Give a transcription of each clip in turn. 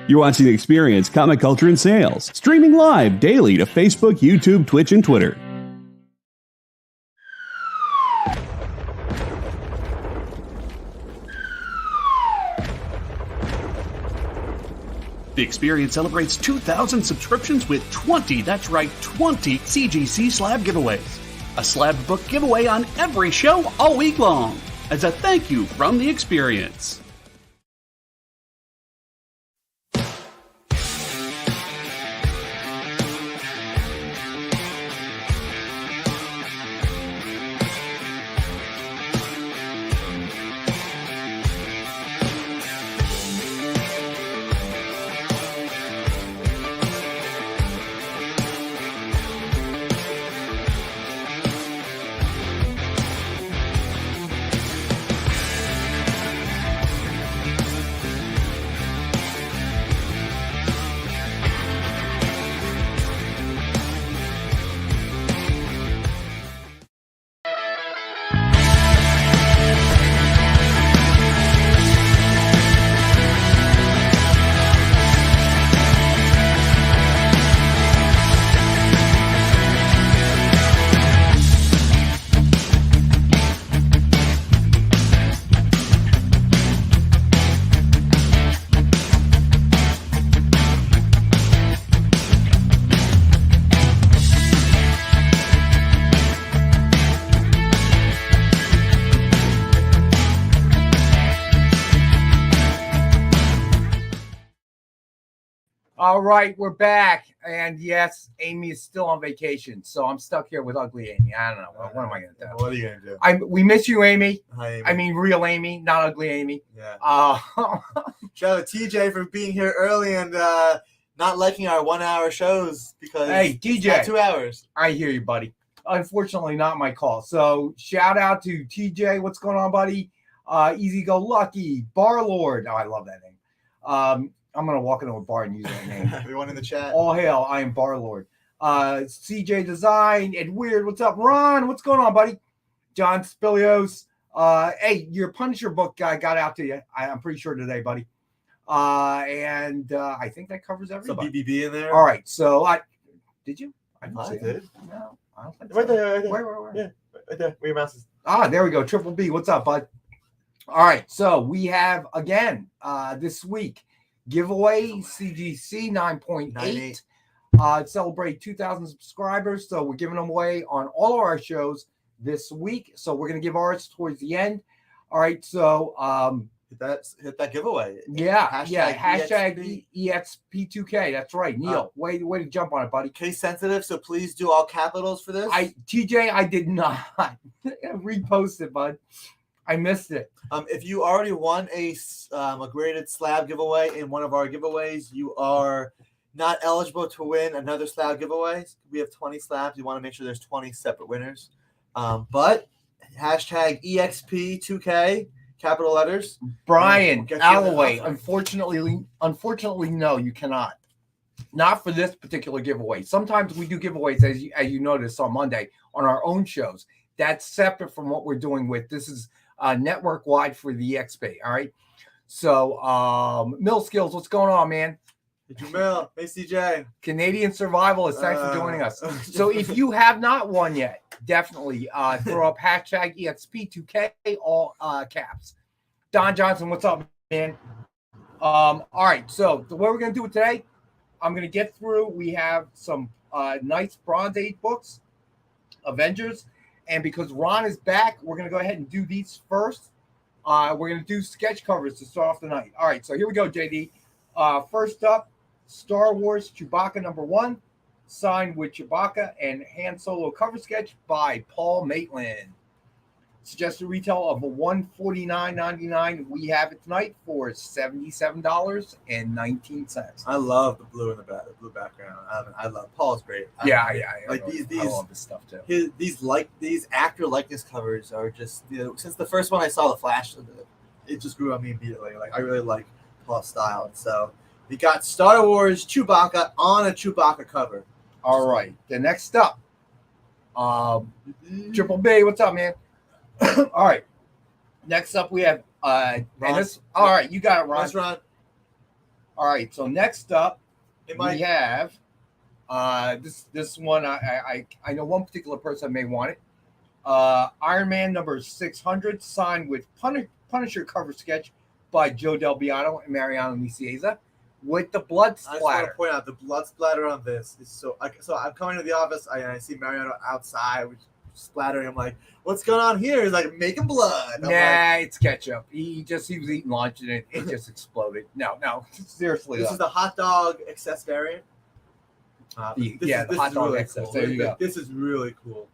You're watching The Experience, Comic Culture and Sales, streaming live daily to Facebook, YouTube, Twitch, and Twitter. The Experience celebrates 2,000 subscriptions with 20, that's right, 20 CGC slab giveaways. A slab book giveaway on every show all week long. As a thank you from The Experience. All right, we're back. And yes, Amy is still on vacation. So I'm stuck here with ugly Amy. I don't know. What am I going to do? What are you going to do? We miss you, Amy. Hi, Amy. I mean, real Amy, not ugly Amy. Yeah. Shout out to TJ for being here early and not liking our 1 hour shows because hey, TJ, 2 hours. I hear you, buddy. Unfortunately, not my call. So shout out to TJ. What's going on, buddy? Easy Go Lucky, Bar Lord. Oh, I love that name. I'm going to walk into a bar and use that name. Everyone in the chat. All hail, I am Bar Lord. CJ Design, Ed Weird, what's up? Ron, what's going on, buddy? John Spilios. Hey, your Punisher book guy got out to you. I'm pretty sure today, buddy. And I think that covers everybody. Some BBB in there. All right, so did you? I did. No, I don't think Right so. there, right there. Where? Yeah, right there. Where your mouse is. There we go. Triple B, what's up, bud? All right, so we have, again, this week, giveaway CGC 9.8. Celebrate 2,000 subscribers. So we're giving them away on all of our shows this week. So we're going to give ours towards the end. All right. So hit that giveaway. Yeah. Hashtag EXP2K. That's right. Neil, way to jump on it, buddy. Case sensitive. So please do all capitals for this. TJ, I did not repost it, bud. I missed it. If you already won a graded slab giveaway in one of our giveaways, you are not eligible to win another slab giveaway. We have 20 slabs. You want to make sure there's 20 separate winners. But hashtag EXP2K, capital letters. Brian Alloway, unfortunately, no, you cannot. Not for this particular giveaway. Sometimes we do giveaways, as you noticed on Monday, on our own shows. That's separate from what we're doing with. This is network wide for the EXP. All right. So, Mill Skills, what's going on, man? Hey, Jamil. Hey, CJ. Canadian Survivalist, thanks for joining us. So, if you have not won yet, definitely throw up hashtag EXP2K, all caps. Don Johnson, what's up, man? All right. So, what we're going to do today, I'm going to get through. We have some nice Bronze Age books, Avengers. And because Ron is back, we're going to go ahead and do these first. We're going to do sketch covers to start off the night. All right, so here we go, JD. First up, Star Wars Chewbacca #1, signed with Chewbacca and Han Solo cover sketch by Paul Maitland. Suggested retail of $149.99. We have it tonight for $77.19. I love the blue in the background. I love Paul's great. Yeah. Like I love this stuff too. These actor likeness covers are just since the first one I saw the Flash, it just grew on me immediately. Like I really like Paul's style, and so we got Star Wars Chewbacca on a Chewbacca cover. All right, the next up, Triple B. What's up, man? All right. Next up, we have Ron. all right, you got it, Ron. Ron. All right. So next up, It we might have this one. I know one particular person may want it. Iron Man number 600, signed with Punisher cover sketch by Joe Del Beato and Mariano Nicieza, with the blood I just want to splatter. point out the blood splatter on this is so. So I'm coming to the office. I see Mariano outside, which splattering. I'm like, "What's going on here?" He's like, "Making blood." I'm like, It's ketchup. He was eating lunch and it just exploded. No, seriously. this is the hot dog excess variant. The This is hot dog really excess. cool. There you go. This is really cool.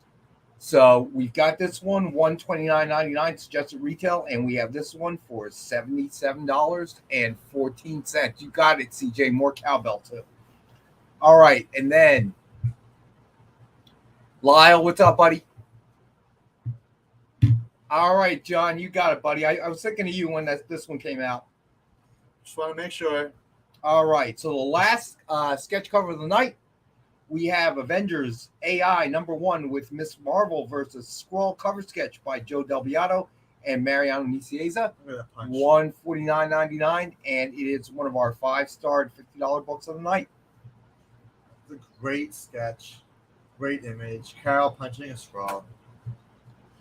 So we've got this one, $129.99 suggested retail, and we have this one for $77.14. You got it, CJ. More cowbell too. All right, and then Lyle, what's up, buddy? All right, John, you got it, buddy. I was thinking of you when this one came out. Just want to make sure. All right, so the last sketch cover of the night, we have Avengers AI #1 with Miss Marvel versus Skrull cover sketch by Joe Del Beato and Mariano Nicieza. Look at that punch. $149.99, and it is one of our 5-starred $50 books of the night. It's a great sketch, great image. Carol punching a straw.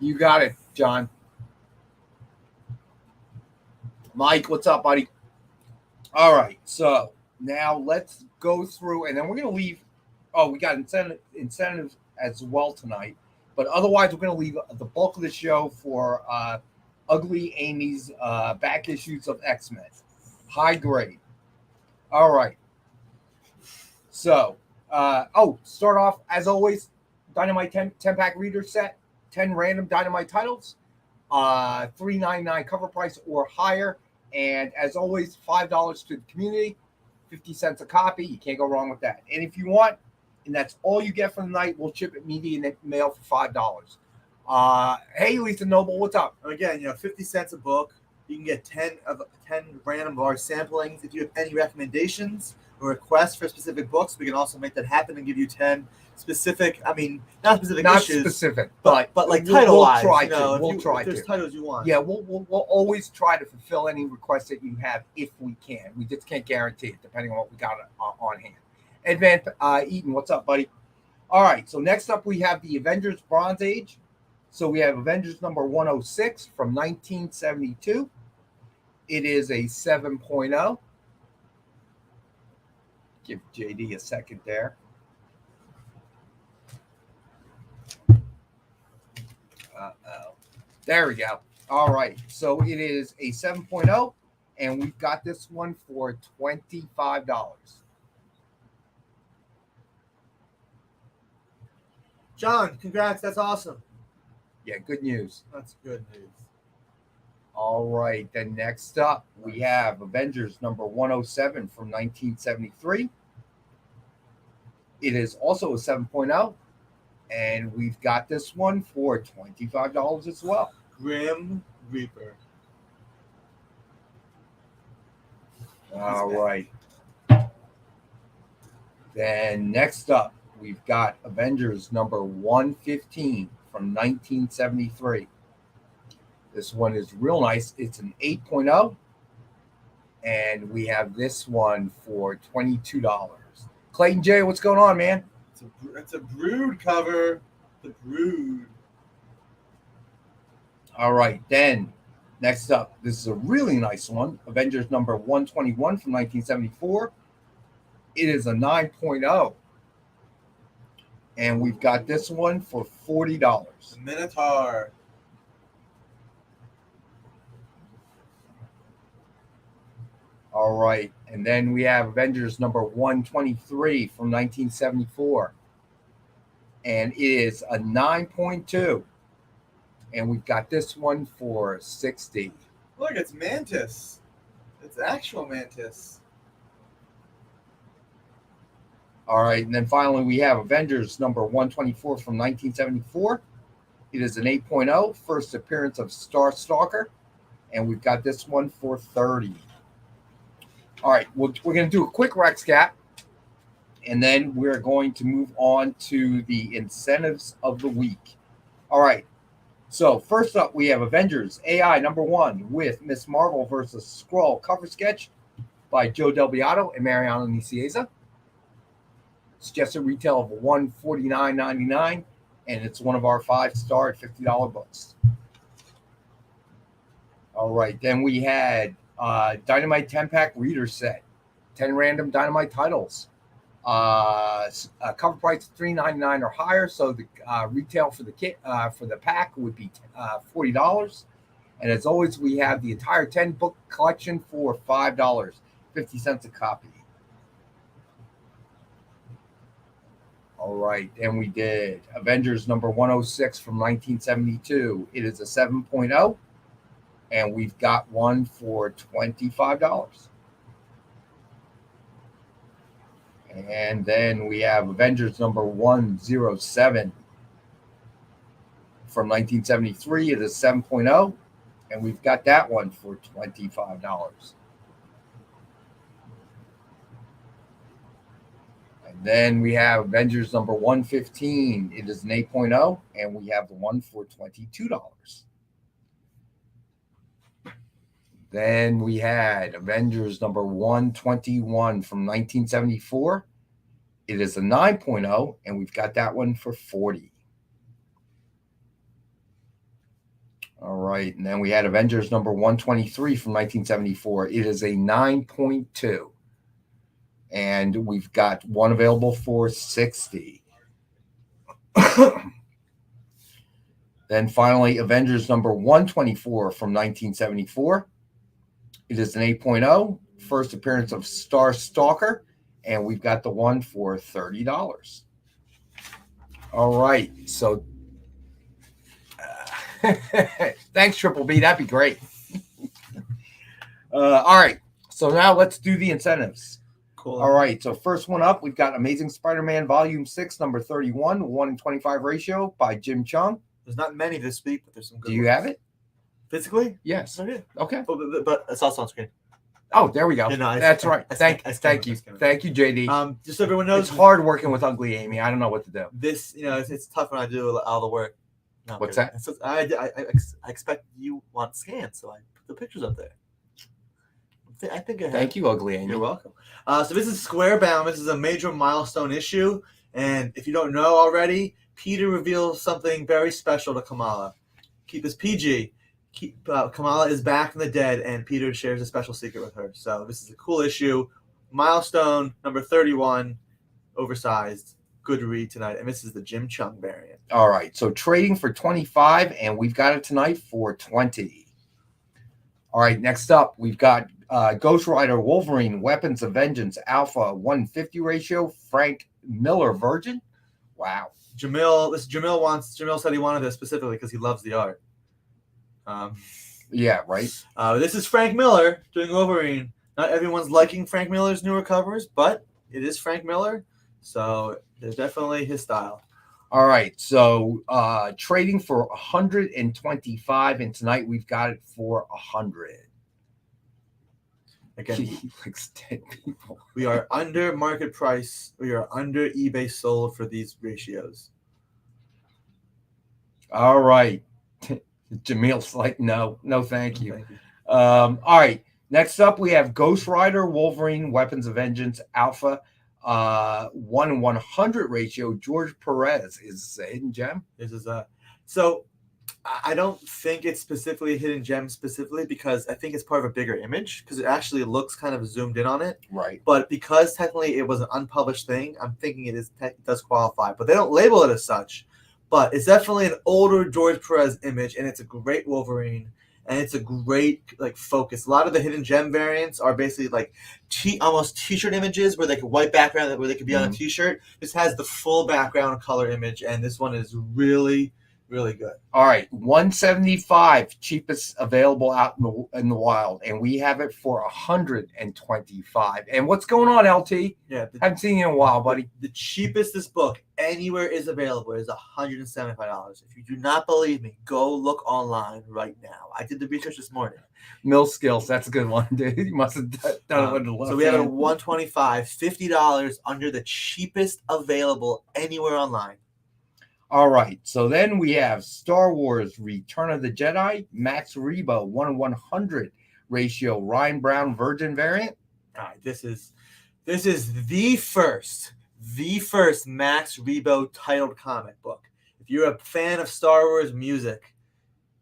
You got it, John. Mike, what's up, buddy? All right, so now let's go through, and then we're going to leave. Oh, we got incentives as well tonight, but otherwise we're going to leave the bulk of the show for Ugly Amy's back issues of X-Men, high grade. All right. So, start off as always, Dynamite 10-pack reader set, 10 random Dynamite titles, $3.99 cover price or higher, and as always, $5 to the community, 50 cents a copy. You can't go wrong with that. And if you want, and that's all you get for the night, we'll ship it media mail for $5. Hey, Lisa Noble, what's up? Again, 50 cents a book. You can get 10 random bar samplings. If you have any recommendations or requests for specific books, we can also make that happen and give you 10 specific. I mean, not specific issues, specific, but like title-wise. We'll try to. If there's titles you want. Yeah, we'll always try to fulfill any requests that you have if we can. We just can't guarantee it, depending on what we got on hand. Advance Eaton, what's up, buddy? All right, so next up we have the Avengers Bronze Age. So we have Avengers number 106 from 1972. It is a 7.0. Give JD a second there. There we go. All right, so it is a 7.0, and we've got this one for $25. John, congrats. That's awesome. Yeah, good news. That's good news. All right, then next up, we have Avengers number 107 from 1973. It is also a 7.0, and we've got this one for $25 as well. Grim Reaper. All right. Then next up, we've got Avengers number 115 from 1973. This one is real nice. It's an 8.0, and we have this one for $22. Clayton J, what's going on, man? It's a Brood cover. The Brood. All right, then next up, this is a really nice one. Avengers number 121 from 1974. It is a 9.0. And we've got this one for $40. The Minotaur. All right, and then we have Avengers number 123 from 1974. And it is a 9.2. And we've got this one for $60. Look, it's Mantis. It's actual Mantis. All right, and then finally we have Avengers number 124 from 1974. It is an 8.0, first appearance of Star Stalker, and we've got this one for $30. All right, we're going to do a quick Rex Cap, and then we're going to move on to the incentives of the week. All right, so first up we have Avengers AI #1 with Miss Marvel versus Skrull cover sketch by Joe Del Beato and Mariano Nicieza. Suggested retail of $149.99, and it's one of our 5-star at $50 books. All right, then we had Dynamite 10-pack reader set, 10 random Dynamite titles. Cover price of $3.99 or higher, so the retail for the kit for the pack would be $40. And as always, we have the entire 10-book collection for $5, 50 cents a copy. All right, and we did Avengers number 106 from 1972. It is a 7.0, and we've got one for $25. And then we have Avengers number 107 from 1973. It is 7.0, and we've got that one for $25. And then we have Avengers number 115. It is an 8.0, and we have the one for $22. Then we had Avengers number 121 from 1974. It is a 9.0, and we've got that one for $40. All right, and then we had Avengers number 123 from 1974. It is a 9.2, and we've got one available for $60. Then finally, Avengers number 124 from 1974. It is an 8.0, first appearance of Star Stalker, and we've got the one for $30. All right, so thanks, Triple B. That'd be great. All right, so now let's do the incentives. Cool. All right, so first one up, we've got Amazing Spider-Man Volume 6, number 31, 1:25 ratio by Jim Chung. There's not many this week, but there's some good Do you ones. have it? Physically? Yes. I do. Okay. But it's also on screen. Oh, there we go. Yeah, no, That's right. I Thank scanned you. it. Thank you, JD. Just so everyone knows, It's hard working with Ugly Amy. I don't know what to do. this, it's tough when I do all the work. No, What's okay. that? So I expect you want scans, so I put the pictures up there. I think I have. Thank you, Ugly Amy. You're welcome. So this is Square Bound. This is a major milestone issue, and if you don't know already, Peter reveals something very special to Kamala. Keep this PG. Kamala is back from the dead, and Peter shares a special secret with her. So this is a cool issue. Milestone number 31, oversized. Good read tonight, and this is the Jim Chung variant. All right, so trading for 25, and we've got it tonight for 20. All right, next up, we've got Ghost Rider Wolverine Weapons of Vengeance Alpha 150 ratio, Frank Miller Virgin. Wow. Jamil said he wanted this specifically because he loves the art. Yeah, right. This is Frank Miller doing Wolverine. Not everyone's liking Frank Miller's newer covers, but it is Frank Miller, so they're definitely his style. All right, so trading for 125, and tonight we've got it for 100. Again, He likes dead people. we are under market price. We are under eBay sold for these ratios. All right. Jamil's like, no, thank you. Thank you. All right. Next up, we have Ghost Rider Wolverine Weapons of Vengeance Alpha 1:100 ratio. George Perez is a hidden gem. This is so I don't think it's specifically a hidden gem specifically because I think it's part of a bigger image because it actually looks kind of zoomed in on it. Right. But because technically it was an unpublished thing, I'm thinking it does qualify. But they don't label it as such. But it's definitely an older George Perez image, and it's a great Wolverine, and it's a great focus. A lot of the hidden gem variants are basically like almost T-shirt images where like a white background where they could be on a T-shirt. This has the full background color image, and this one is really, really good. All right, 175, cheapest available out in the wild, and we have it for 125. And what's going on, LT? Yeah, Haven't seen you in a while, buddy. The cheapest this book anywhere is available is $175. If you do not believe me, go look online right now. I did the research this morning. Mill skills, that's a good one, dude. You must have done it with the left So we have it at hand. $125, $50 under the cheapest available anywhere online. All right, so then we have Star Wars Return of the Jedi, Max Reba 1:100 ratio, Ryan Brown Virgin variant. All right, this is the first Max Rebo titled comic book. If you're a fan of Star Wars music,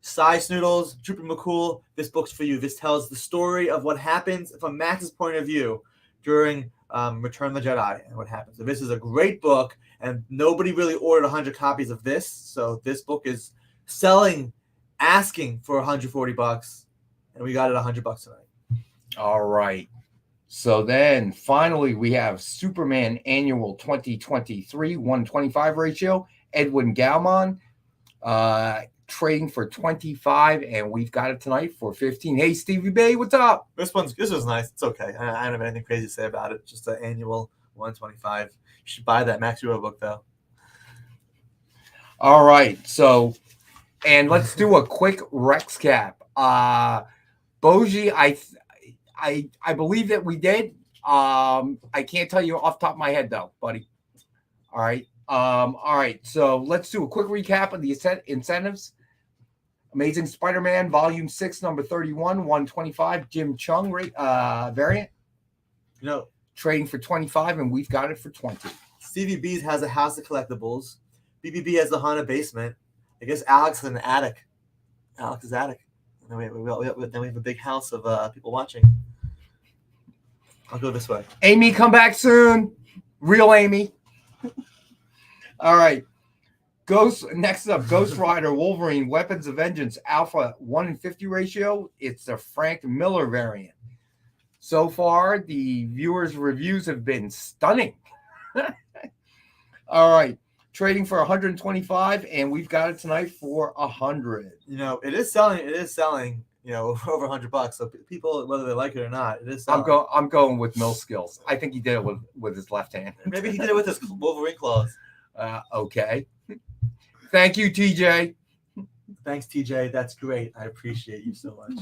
Cy Snoodles, Trooper McCool, this book's for you. This tells the story of what happens from Max's point of view during Return of the Jedi and what happens. So this is a great book, and nobody really ordered 100 copies of this. So this book is asking for $140, and we got it $100 tonight. All right. So then finally we have Superman Annual 2023 125 ratio, Edwin Galman, trading for 25, and we've got it tonight for 15. Hey, Stevie Bay, what's up? This was nice. It's okay. I don't have anything crazy to say about it. Just an annual 125. You should buy that Max Rebo book though. All right. So, and let's do a quick Rex cap. Boji, I believe that we did. I can't tell you off the top of my head though, buddy. All right. All right. So let's do a quick recap of the incentives. Amazing Spider-Man, Volume 6, number 31, 125, Jim Chung variant. Trading for 25, and we've got it for 20. Stevie B's has a house of collectibles. BBB has the Haunted basement. I guess Alex is in the attic. Alex's attic. And then we have a big house of people watching. I'll go this way. Amy, come back soon. Real Amy. All right. Next up, Ghost Rider, Wolverine, Weapons of Vengeance, Alpha 1-50 ratio. It's the Frank Miller variant. So far, the viewers' reviews have been stunning. All right. Trading for 125, and we've got it tonight for 100. It is selling. Over $100. So people, whether they like it or not, it is selling. I'm going with Mill Skills. I think he did it with his left hand. Maybe he did it with his Wolverine claws. Okay. Thank you, TJ. Thanks, TJ. That's great. I appreciate you so much.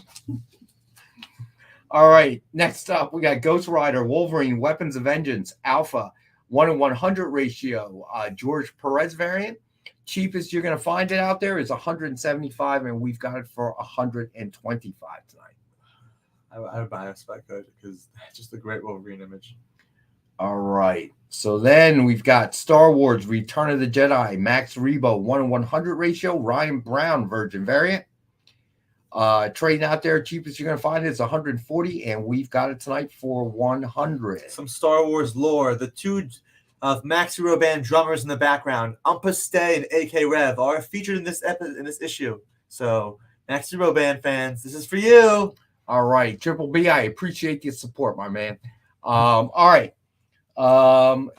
All right. Next up, we got Ghost Rider, Wolverine, Weapons of Vengeance, Alpha, 1-100 ratio, George Perez variant. Cheapest you're going to find it out there is 175, and we've got it for 125 tonight. I would buy this if I could, because it's just a great Wolverine image. All right. So then we've got Star Wars Return of the Jedi, Max Rebo, 1-100 ratio, Ryan Brown Virgin variant. Trading out there, cheapest you're going to find it is 140, and we've got it tonight for 100. Some Star Wars lore. The two of Max Rebo band drummers in the background, Umpah Stay and AK Rev, are featured in this issue. So Max Rebo band fans, this is for you. All right. Triple B, I appreciate your support, my man. All right.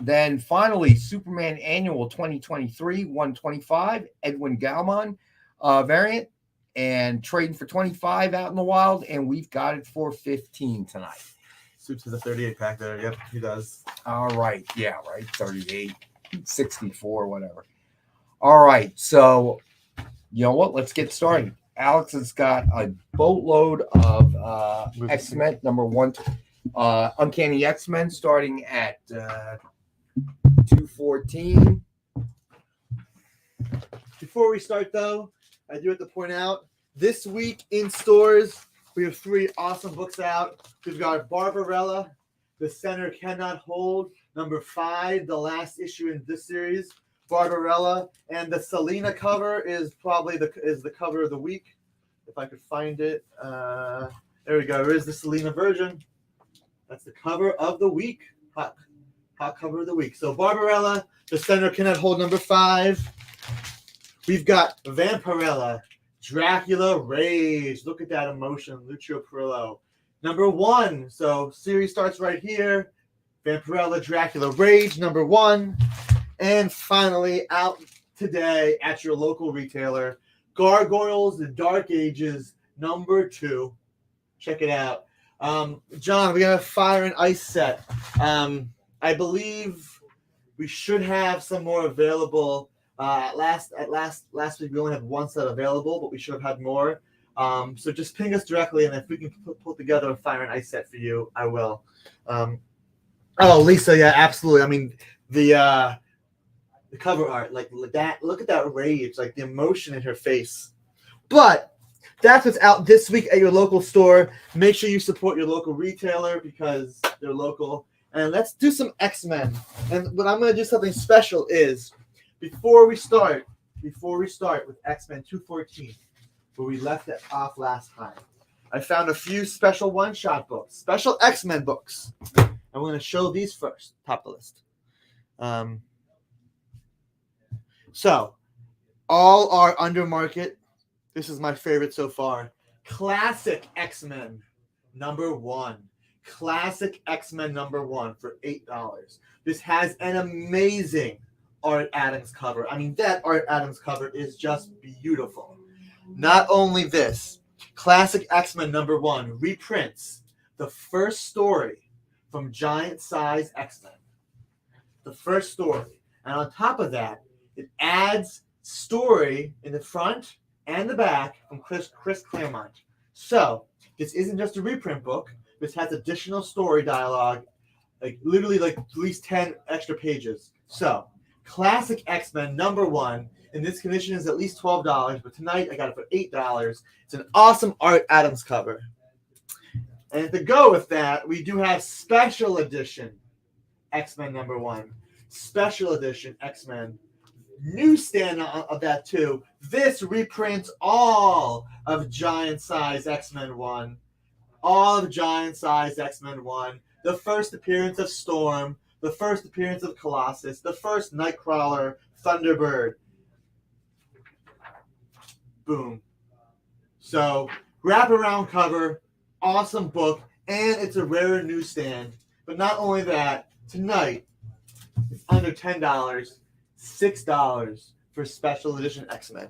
Then finally, Superman Annual 2023 125, Edwin Galman variant, and trading for 25 out in the wild, and we've got it for 15 tonight. Suits to the 38 pack there. Yep, he does. All right. Yeah, right. 38, 64, whatever. All right. So, you know what? Let's get started. Alex has got a boatload of X-Men number 1. Uncanny X-Men starting at 214. Before we start, though, I do have to point out this week in stores we have 3 awesome books out. We've got Barbarella, The Center Cannot Hold, number 5, the last issue in this series. Barbarella, and the Selena cover is probably the cover of the week, if I could find it. There we go. There is the Selena version. That's the cover of the week. Hot cover of the week. So Barbarella, The Center Cannot Hold, number 5. We've got Vampirella, Dracula Rage. Look at that emotion, Lucio Perillo. Number 1. So series starts right here. Vampirella, Dracula Rage, number 1. And finally, out today at your local retailer, Gargoyles, The Dark Ages, number 2. Check it out. John, we got a Fire and Ice set. I believe we should have some more available. Last week we only had 1 set available, but we should have had more. So just ping us directly, and if we can pull together a Fire and Ice set for you, I will. Lisa, yeah, absolutely. I mean, the cover art, like that. Look at that rage, like the emotion in her face. But that's what's out this week at your local store. Make sure you support your local retailer because they're local. And let's do some X-Men. And what I'm going to do something special is, before we start with X-Men 214, where we left it off last time, I found a few special one-shot books, special X-Men books. I'm going to show these first, top of the list. So, all are under market. This is my favorite so far. Classic X-Men #1. Classic X-Men #1 for $8. This has an amazing Art Adams cover. I mean, that Art Adams cover is just beautiful. Not only this, Classic X-Men #1 reprints the first story from Giant Size X-Men. The first story. And on top of that, it adds story in the front and the back from Chris Claremont. So, this isn't just a reprint book. This has additional story dialogue, literally at least 10 extra pages. So, Classic X-Men #1 in this condition is at least $12, but tonight I got it for $8. It's an awesome Art Adams cover. And to go with that, we do have Special Edition X-Men #1. Special Edition X-Men. Newsstand of that too. This reprints all of Giant Size X-Men 1. All of Giant Size X-Men 1. The first appearance of Storm. The first appearance of Colossus. The first Nightcrawler. Thunderbird. Boom. So, wraparound cover. Awesome book. And it's a rare newsstand. But not only that, tonight, it's under $10. $6 for Special Edition X-Men.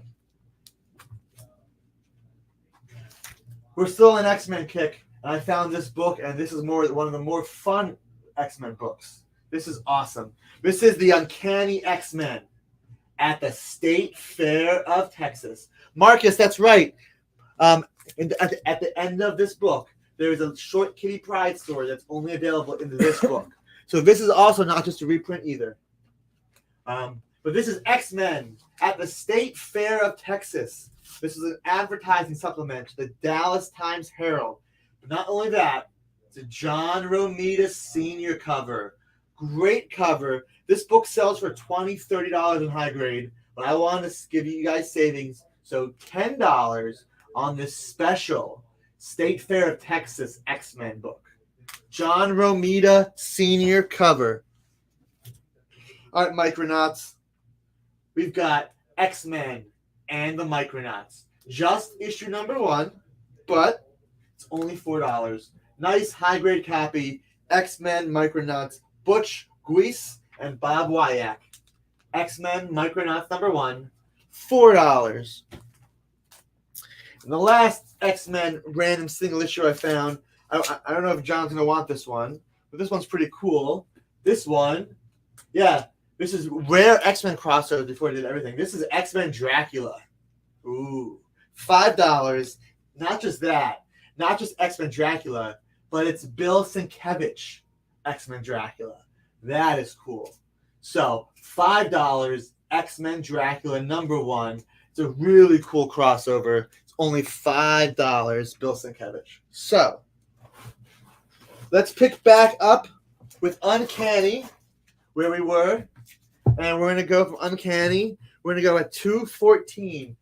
We're still in X-Men kick, and I found this book, and this is one of the more fun X-Men books. This is awesome. This is the Uncanny X-Men at the State Fair of Texas. Marcus, that's right. At the end of this book, there is a short Kitty Pryde story that's only available in this book. So this is also not just a reprint either. But this is X-Men at the State Fair of Texas. This is an advertising supplement to the Dallas Times-Herald. But not only that, it's a John Romita Sr. cover. Great cover. This book sells for $20, $30 in high grade, but I wanted to give you guys savings. So $10 on this special State Fair of Texas X-Men book. John Romita Sr. cover. All right, Micronauts. We've got X-Men and the Micronauts. Just issue #1, but it's only $4. Nice high-grade copy. X-Men Micronauts. Butch Guice and Bob Wyack. X-Men Micronauts #1. $4. And the last X-Men random single issue I found, I don't know if John's going to want this one, but this one's pretty cool. This one, yeah. This is rare X-Men crossover before they did everything. This is X-Men Dracula. Ooh. $5. Not just that. Not just X-Men Dracula, but it's Bill Sienkiewicz X-Men Dracula. That is cool. So, $5 X-Men Dracula #1. It's a really cool crossover. It's only $5 Bill Sienkiewicz. So, let's pick back up with Uncanny, where we were. And we're going to go from Uncanny. We're going to go at 214.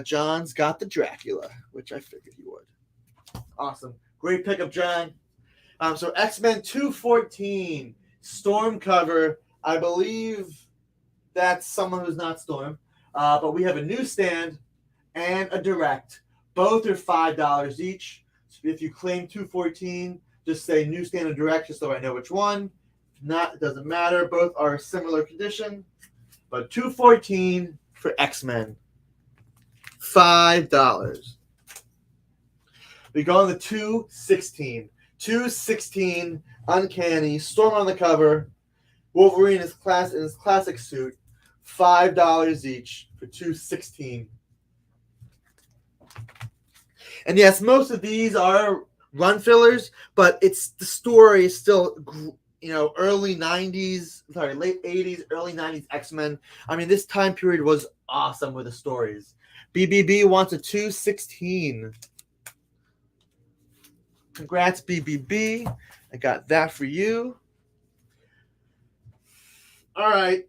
John's got the Dracula, which I figured he would. Awesome. Great pickup, John. So X-Men 214. Storm cover. I believe that's someone who's not Storm. But we have a newsstand and a direct. Both are $5 each. So if you claim 214, just say newsstand and direct just so I know which one. Not, it doesn't matter. Both are similar condition. But $214 for X-Men. $5. We go on the 216. 216 Uncanny. Storm on the cover. Wolverine in his classic suit. $5 each for 216. And yes, most of these are run fillers, but it's the story is still, early 90s, late 80s, early 90s X-Men. I mean, this time period was awesome with the stories. BBB wants a 216. Congrats, BBB. I got that for you. All right.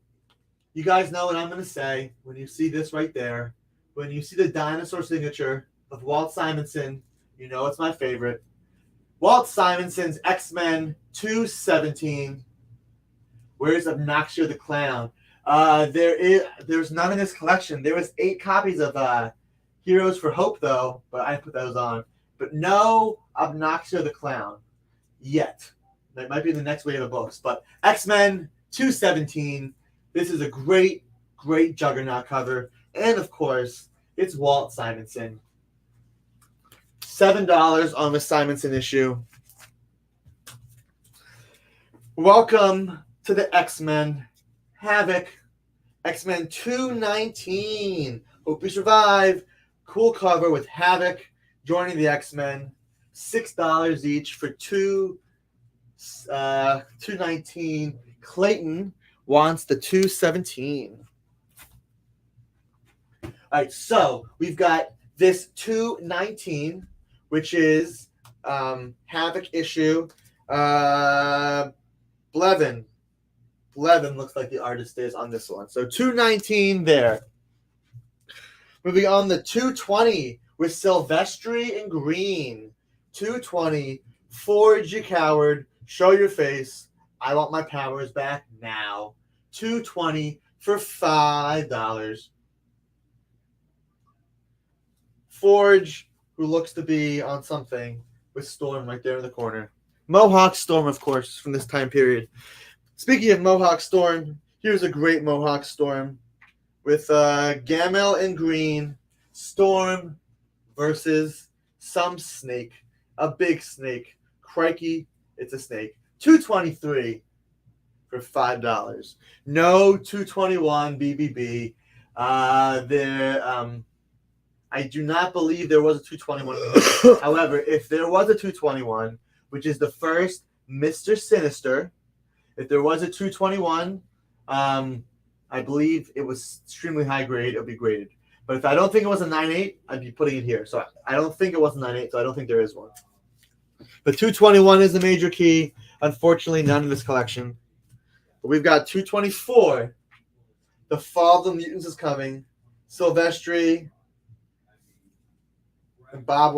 You guys know what I'm going to say when you see this right there. When you see the dinosaur signature of Walt Simonson, you know it's my favorite. Walt Simonson's X-Men 217. Where's Obnoxia the Clown? There's none in this collection. There was 8 copies of Heroes for Hope, though, but I put those on. But no Obnoxia the Clown yet. That might be in the next wave of books. But X-Men 217. This is a great, great Juggernaut cover. And, of course, it's Walt Simonson. $7 on the Simonson issue. Welcome to the X-Men Havoc. X-Men 219. Hope you survive. Cool cover with Havoc joining the X-Men. $6 each for 219. Clayton wants the 217. All right, so we've got this 219, which is Havoc issue. Blevin looks like the artist is on this one. So 219 there. Moving on the 220 with Silvestri and Green. 220. Forge, you coward. Show your face. I want my powers back now. 220 for $5. Forge, who looks to be on something, with Storm right there in the corner. Mohawk Storm, of course, from this time period. Speaking of Mohawk Storm, here's a great Mohawk Storm with Gamel and Green. Storm versus some snake. A big snake. Crikey, it's a snake. 223 for $5. No 221 BBB. I do not believe there was a 221. However, if there was a 221, which is the first Mr. Sinister, if there was a 221, I believe it was extremely high grade. It would be graded. But if I don't think it was a 9.8, I'd be putting it here. So I don't think it was a 9.8, so I don't think there is one. But 221 is the major key. Unfortunately, none in this collection. But we've got 224. The Fall of the Mutants is coming. Silvestri and Bob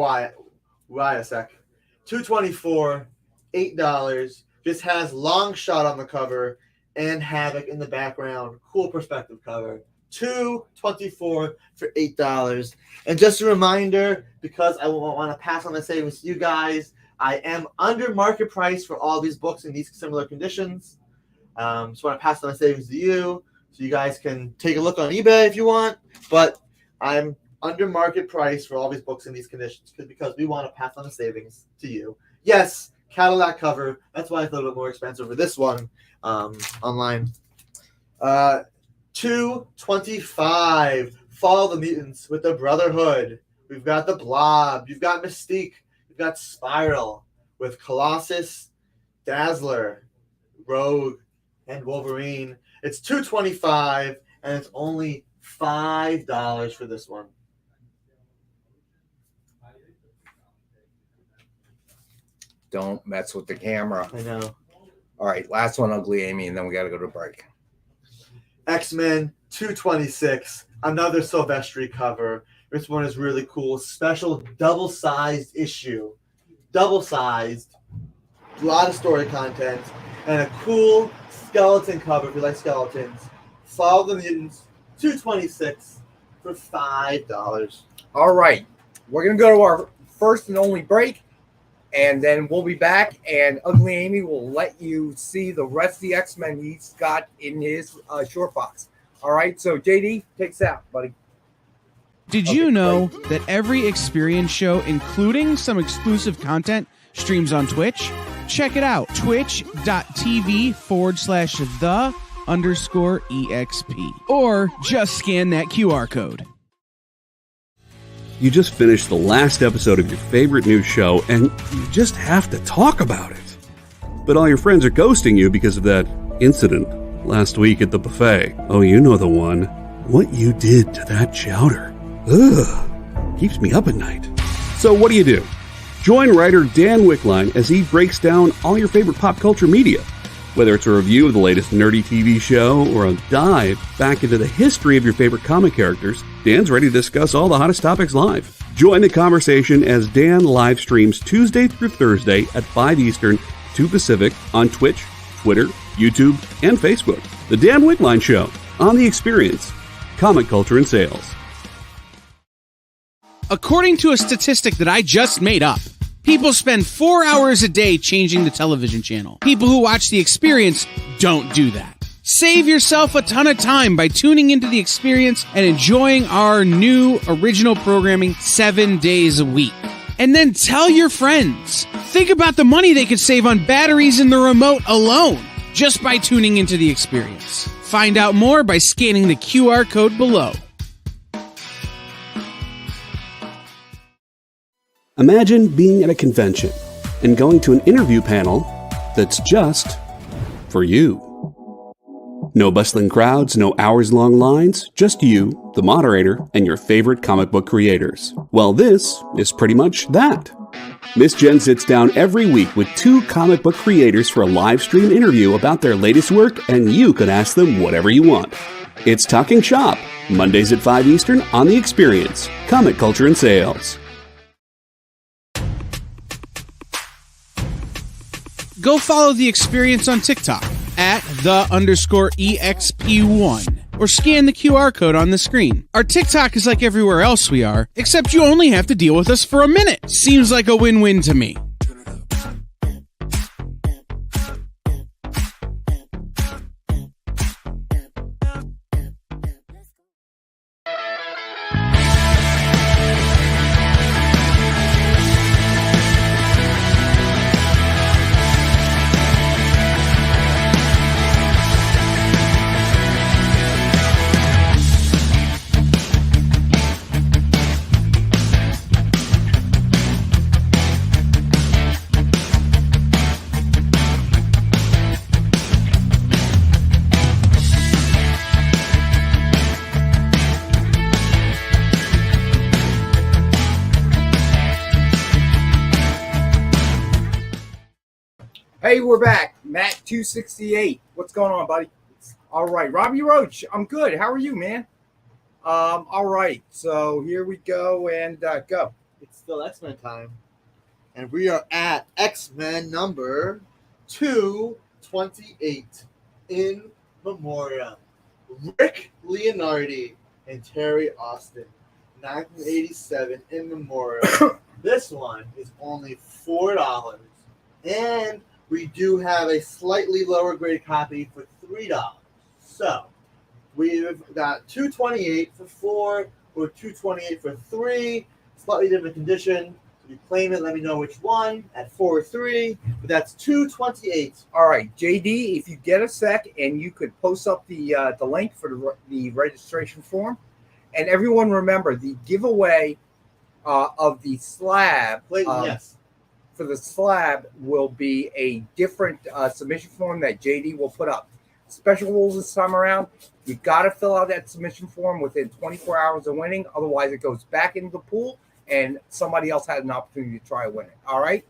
Wyasek. 224, $8. Just has Long Shot on the cover and Havoc in the background. Cool perspective cover. 224 for $8. And just a reminder, because I want to pass on the savings to you guys, I am under market price for all these books in these similar conditions. So I want to pass on the savings to you so you guys can take a look on eBay if you want. But I'm under market price for all these books in these conditions because we want to pass on the savings to you. Yes, Cadillac cover. That's why it's a little bit more expensive for this one online. 225. Fall of the Mutants with the Brotherhood. We've got the Blob. You've got Mystique. You've got Spiral with Colossus, Dazzler, Rogue, and Wolverine. It's $225, and it's only $5 for this one. Don't mess with the camera. I know. All right, last one, Ugly Amy, and then we got to go to break. X-Men 226, another Silvestri cover. This one is really cool. Special double-sized issue. Double-sized. A lot of story content. And a cool skeleton cover if you like skeletons. Fall of the Mutants, 226 for $5. All right, we're going to go to our first and only break, and then we'll be back, and Ugly Amy will let you see the rest of the X-Men he's got in his short box. All right, so JD, take us out, buddy. Did you know that every experience show, including some exclusive content, streams on Twitch? Check it out, twitch.tv/the_EXP. Or just scan that QR code. You just finished the last episode of your favorite new show, and you just have to talk about it. But all your friends are ghosting you because of that incident last week at the buffet. Oh, you know the one. What you did to that chowder. Ugh, keeps me up at night. So what do? Join writer Dan Wickline as he breaks down all your favorite pop culture media. Whether it's a review of the latest nerdy TV show or a dive back into the history of your favorite comic characters, Dan's ready to discuss all the hottest topics live. Join the conversation as Dan live streams Tuesday through Thursday at 5 Eastern, 2 Pacific on Twitch, Twitter, YouTube, and Facebook. The Dan Wickline Show on The Experience, Comic Culture and Sales. According to a statistic that I just made up, people spend 4 hours a day changing the television channel. People who watch The Experience don't do that. Save yourself a ton of time by tuning into The Experience and enjoying our new original programming 7 days a week. And then tell your friends. Think about the money they could save on batteries in the remote alone just by tuning into The Experience. Find out more by scanning the QR code below. Imagine being at a convention and going to an interview panel that's just for you. No bustling crowds, no hours-long lines, just you, the moderator, and your favorite comic book creators. Well, this is pretty much that. Miss Jen sits down every week with 2 comic book creators for a live stream interview about their latest work, and you can ask them whatever you want. It's Talking Shop, Mondays at 5 Eastern on The Experience, Comic Culture and Sales. Go follow The Experience on TikTok at @the_EXP1 or scan the QR code on the screen. Our TikTok is like everywhere else we are, except you only have to deal with us for a minute. Seems like a win-win to me. Hey, we're back. Matt 268. What's going on, buddy? All right. Robbie Roach. I'm good. How are you, man? All right. So here we go and go. It's still X-Men time. And we are at X-Men number 228 in memoriam. Rick Leonardi and Terry Austin, 1987 in memoriam. This one is only $4. And we do have a slightly lower grade copy for $3. So we've got 228 for 4 or 228 for 3. Slightly different condition. If you claim it, let me know which one at 4 or 3. But that's 228. All right, JD, if you get a sec and you could post up the link for the registration form. And everyone remember the giveaway of the slab. Yes. For the slab will be a different submission form that JD will put up. Special rules this time around. You got to fill out that submission form within 24 hours of winning. Otherwise, it goes back into the pool and somebody else had an opportunity to try winning. All right?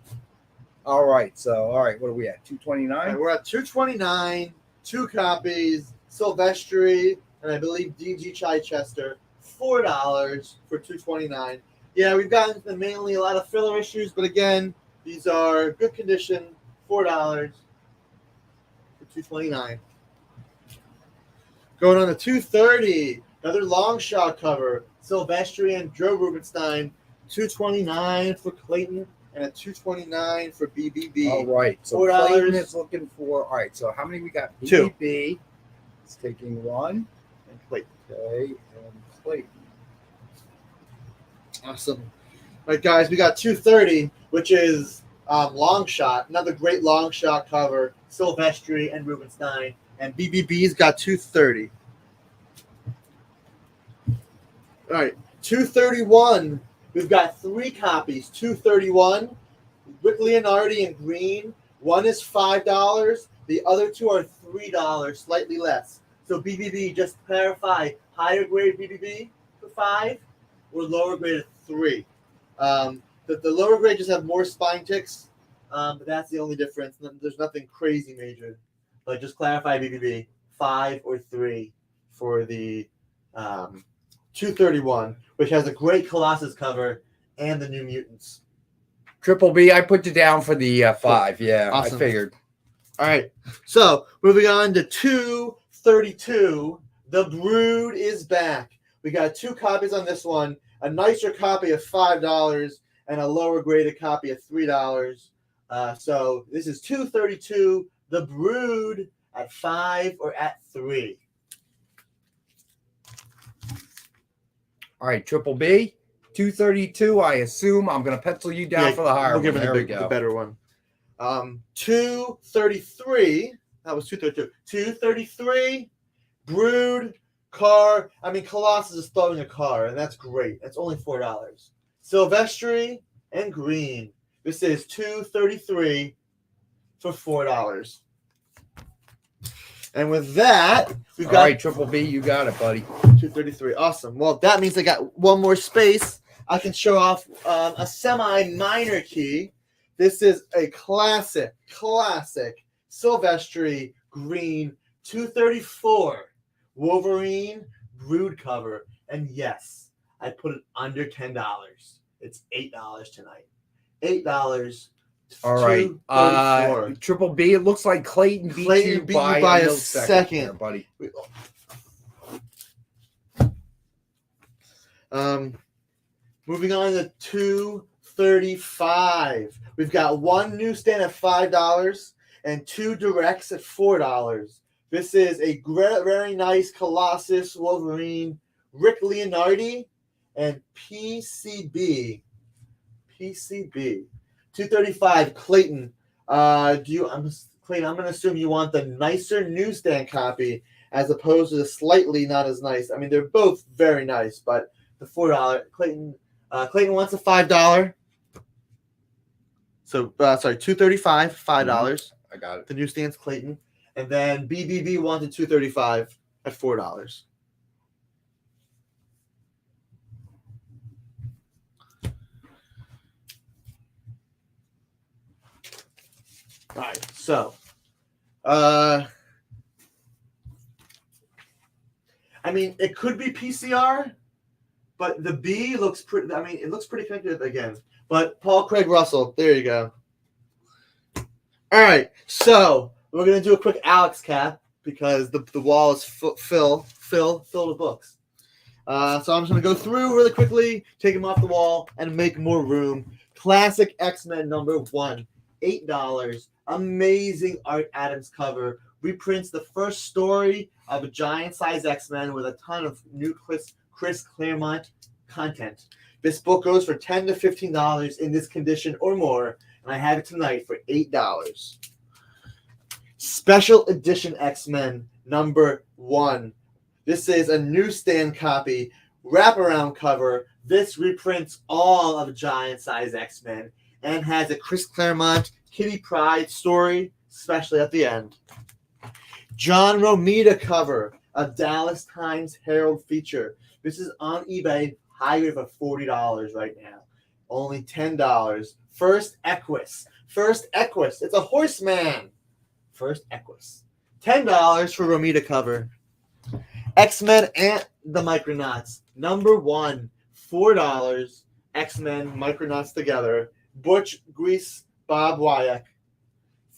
All right. So, all right. What are we at? 229? Right, we're at 229. 2 copies. Silvestri and I believe DG Chichester. $4 for 229. Yeah, we've gotten mainly a lot of filler issues, but again, these are good condition, $4 for 229. Going on to 230, another long shot cover, Silvestri and Joe Rubenstein, 229 for Clayton and a 229 for BBB. All right. So $4. Clayton is looking for. All right. So how many we got? BBB is taking 1. And Clayton. Okay. And Clayton. Awesome. All right, guys, we got 230, which is long shot. Another great long shot cover, Silvestri and Rubenstein. And BBB's got 230. All right, 231. We've got 3 copies. 231, Rick Leonardi in green. One is $5. The other 2 are $3, slightly less. So BBB, just to clarify, higher grade BBB for $5. or lower grade at 3. The lower grade just have more spine ticks, but that's the only difference. There's nothing crazy major. But just clarify, BBB, 5 or 3 for the 231, which has a great Colossus cover and the New Mutants. Triple B, I put you down for the 5. Yeah, Awesome. I figured. All right. So moving on to 232, The Brood is back. We got 2 copies on this one, a nicer copy of $5 and a lower graded copy of $3. So this is 232, The Brood at 5 or at 3. All right, Triple B, 232. I assume I'm going to pencil you down for the higher we'll one. give it There we the go. better one. 233. That was 232. 233. Brood car. I mean, Colossus is throwing a car, and that's great. That's only $4. Silvestri and green. This is 233 for $4. And with that, we've got All right, Triple B, you got it, buddy. 233. Awesome. Well, that means I got one more space. I can show off a semi-minor key. This is a classic Silvestri green 234 Wolverine Brood cover. And yes, I put it under $10. It's $8 tonight. $8. All right. 234. Triple B, it looks like Clayton beat you by a millisecond there, buddy. Moving on to 235. We've got one newsstand at $5 and 2 directs at $4. This is a very nice Colossus Wolverine, Rick Leonardi, and PCB. 235. Clayton. Clayton, I'm going to assume you want the nicer newsstand copy as opposed to the slightly not as nice. I mean, they're both very nice, but the $4. Clayton wants a $5. So, sorry, 235, $5. I got it. The newsstand's Clayton. And then BBB wanted 235 at $4. All right, so, I mean, it could be PCR, but the B looks pretty. I mean, it looks pretty connected again. But Paul Craig Russell, there you go. All right, so we're gonna do a quick Alex cap because the wall is filled with books. So I'm just gonna go through really quickly, take them off the wall, and make more room. Classic X-Men #1, $8. Amazing Art Adams cover. Reprints the first story of a giant-sized X-Men with a ton of new Chris Claremont content. This book goes for $10 to $15 in this condition or more, and I have it tonight for $8. Special Edition X-Men #1. This is a newsstand copy, wraparound cover. This reprints all of giant-sized X-Men and has a Chris Claremont Kitty Pryde story, especially at the end. John Romita cover, a Dallas Times Herald feature. This is on eBay, high grade for $40 right now. Only $10. First Equus. It's a horseman. First Equus. $10 for Romita cover. X-Men and the Micronauts. #1, $4. X-Men, Micronauts together. Butch, Grease, Bob Wyack,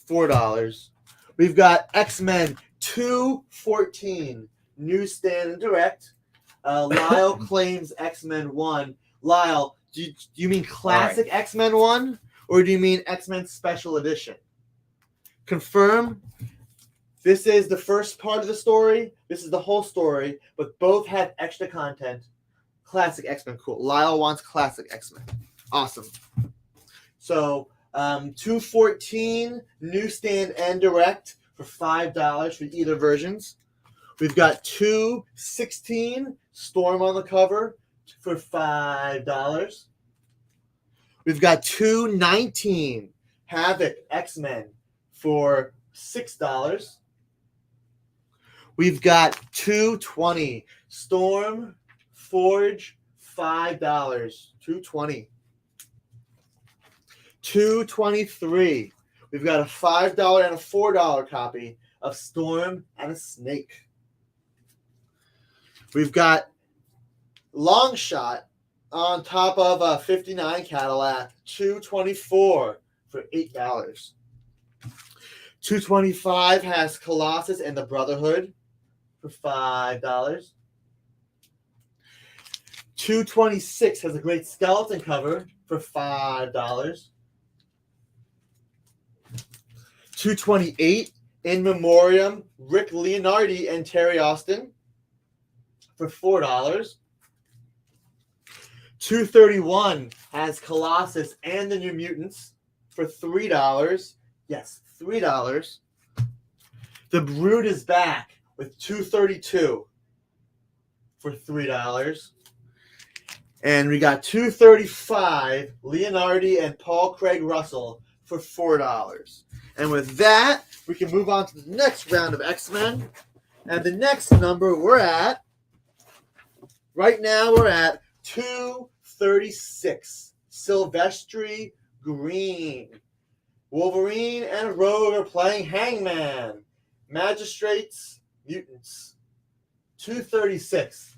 $4. We've got X-Men 214, newsstand and direct. Lyle claims X-Men 1. Lyle, do you mean classic X-Men 1, or do you mean X-Men Special Edition? Confirm. This is the first part of the story. This is the whole story, but both have extra content. Classic X-Men, cool. Lyle wants classic X-Men. Awesome. So, 214 newsstand and direct for $5 for either versions. We've got 216 Storm on the cover for $5. We've got 219 Havoc X-Men for $6. We've got 220 Storm Forge $5. $2.20. $2.23. We've got a $5 and a $4 copy of Storm and a Snake. We've got Long Shot on top of a 59 Cadillac, $2.24 for $8. $2.25 has Colossus and the Brotherhood for $5. $2.26 has a great skeleton cover for $5. $2.28 in memoriam Rick Leonardi and Terry Austin for $4. $2.31 has Colossus and the New Mutants for $3. Yes, $3. The Brood is back with $2.32 for $3. And we got $2.35 Leonardi and Paul Craig Russell for $4. And with that, we can move on to the next round of X-Men. And the next number right now we're at 236. Silvestri Green. Wolverine and Rogue are playing Hangman. Magistrates, Mutants. 236.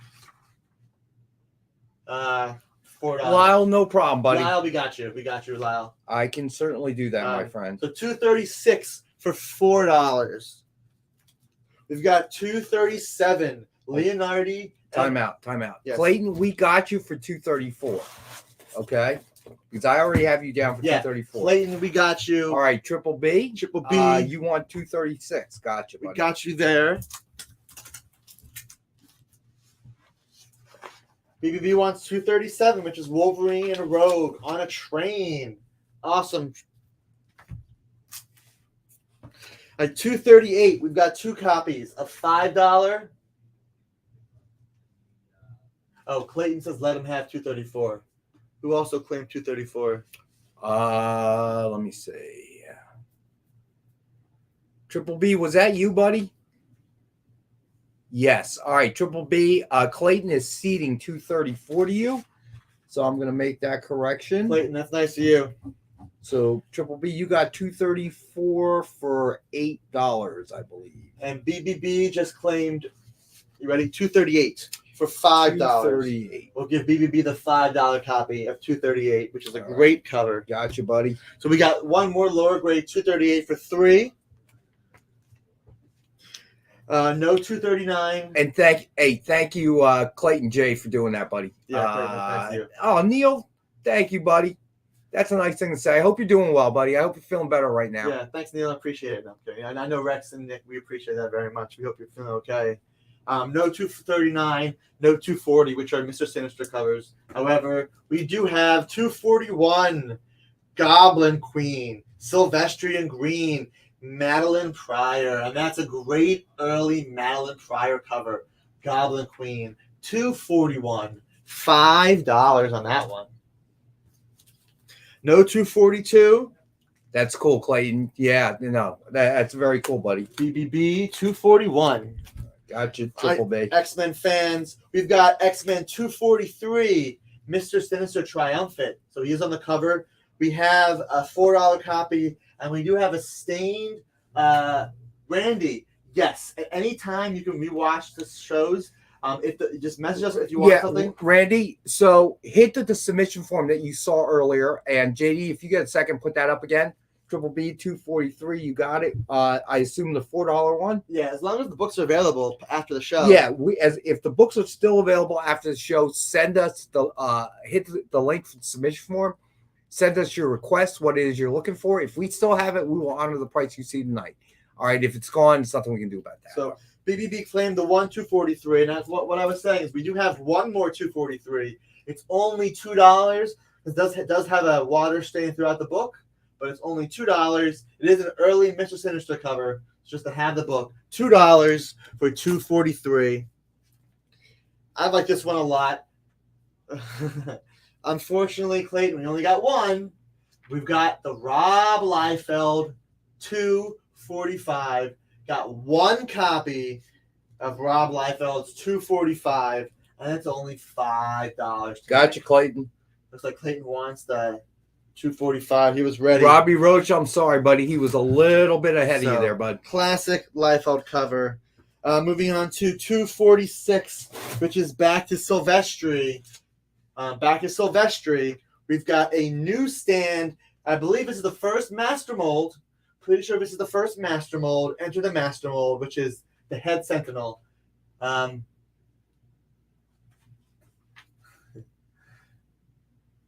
$4. Lyle, no problem, buddy. Lyle, we got you. We got you, Lyle. I can certainly do that, my friend. So $236 for $4. We've got $237 Leonardi. Time out. Yes. Clayton, we got you for $234. Okay? Because I already have you down for $234. Clayton, we got you. All right, Triple B. Triple B. You want $236. Gotcha, buddy. We got you there. BBB wants $237, which is Wolverine and Rogue on a train. Awesome. At $238, we've got two copies of $5. Oh, Clayton says let him have $234. Who also claimed $234? Let me see. Triple B, was that you, buddy? Yes. All right, Triple B. Clayton is ceding $234 to you, so I'm going to make that correction. Clayton, that's nice of you. So Triple B, you got $234 for $8, I believe. And BBB just claimed. You ready? $238 for $5. $238. We'll give BBB the $5 copy of $238, which is a great cover. Gotcha, buddy. So we got one more lower grade, $238 for $3. No $239. And thank you, Clayton J, for doing that, buddy. Yeah, thank you. Oh, Neil, thank you, buddy. That's a nice thing to say. I hope you're doing well, buddy. I hope you're feeling better right now. Yeah, thanks, Neil. I appreciate it. Okay. And I know Rex and Nick, we appreciate that very much. We hope you're feeling okay. No 239, no 240, which are Mr. Sinister covers. However, we do have 241 Goblin Queen, Silvestrian Green, Madeline Pryor, and that's a great early Madeline Pryor cover. Goblin Queen, $241, $5 on that one. No 242. That's cool, Clayton. Yeah, that's very cool, buddy. BBB 241. Gotcha, Triple B. X-Men fans, we've got X-Men 243, Mr. Sinister Triumphant. So he is on the cover. We have a $4 copy, and we do have a stained Randy. Yes, at any time you can rewatch the shows. Just message us if you want something. Randy, so hit the submission form that you saw earlier, and JD, if you get a second, put that up again. Triple B 243, you got it. I assume the $4 one. Yeah, as long as the books are available after the show. Yeah, if the books are still available after the show, send us hit the link for the submission form. Send us your request, what it is you're looking for. If we still have it, we will honor the price you see tonight. All right, if it's gone, there's nothing we can do about that. So BBB claimed the one 243, and that's what I was saying is we do have one more 243. It's only $2. It does have a water stain throughout the book, but it's only $2. It is an early Mr. Sinister cover. It's just to have the book. $2 for 243. I like this one a lot. Unfortunately, Clayton, we only got one. We've got the Rob Liefeld 245. Got one copy of Rob Liefeld's 245. And it's only $5. Gotcha, Clayton. Looks like Clayton wants the 245. He was ready. Robbie Roach, I'm sorry, buddy. He was a little bit ahead of you there, bud. Classic Liefeld cover. Moving on to 246, which is back to Silvestri. We've got a new stand. I believe this is the first master mold. Pretty sure this is the first master mold. Enter the master mold, which is the Head Sentinel.